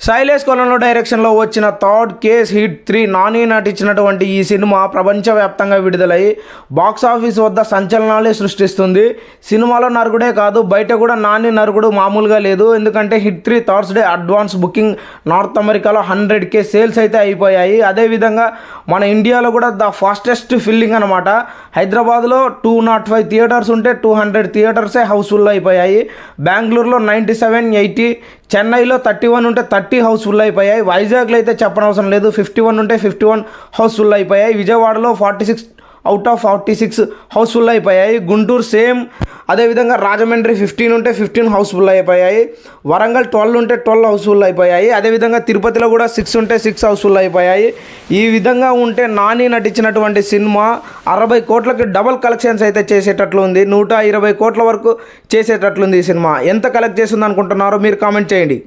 శైలేష్ కొలను డైరెక్షన్లో వచ్చిన థర్డ్ కేస్ హిట్ 3 నాని నటించినటువంటి ఈ సినిమా ప్రపంచవ్యాప్తంగా విడుదలై బాక్సాఫీస్ వద్ద సంచలనాలే సృష్టిస్తుంది. సినిమాలో నరుగుడే కాదు, బయట కూడా నాని నరుగుడు మామూలుగా లేదు. ఎందుకంటే hit 3 Thursday advance booking north అమెరికాలో 100K సేల్స్ అయితే అయిపోయాయి. అదేవిధంగా మన ఇండియాలో కూడా ద ఫాస్టెస్ట్ ఫిల్లింగ్ అనమాట. హైదరాబాద్లో 205 థియేటర్స్ ఉంటే 200 థియేటర్సే హౌస్ఫుల్ అయిపోయాయి. బెంగళూరులో 97, 80, చెన్నైలో 31 ఉంటే 30 హౌస్ఫుల్ అయిపోయాయి. వైజాగ్లో అయితే చెప్పనవసరం లేదు, 51 ఉంటే 51 హౌస్ఫుల్ అయిపోయాయి. విజయవాడలో 46 అవుట్ ఆఫ్ 46 హౌస్ఫుల్ అయిపోయాయి. గుంటూరు సేమ్. అదేవిధంగా రాజమండ్రి 15 ఉంటే 15 హౌస్ఫుల్ అయిపోయాయి. వరంగల్ 12 ఉంటే 12 హౌస్ఫుల్ అయిపోయాయి. అదేవిధంగా తిరుపతిలో కూడా 6 ఉంటే 6 హౌస్ఫుల్ అయిపోయాయి. ఈ విధంగా ఉంటే నాని నటించినటువంటి సినిమా 60 కోట్లకి డబల్ కలెక్షన్స్ అయితే చేసేటట్లు ఉంది. 120 కోట్ల వరకు చేసేటట్లుంది ఈ సినిమా. ఎంత కలెక్ట్ చేస్తుంది అనుకుంటున్నారో మీరు కామెంట్ చేయండి.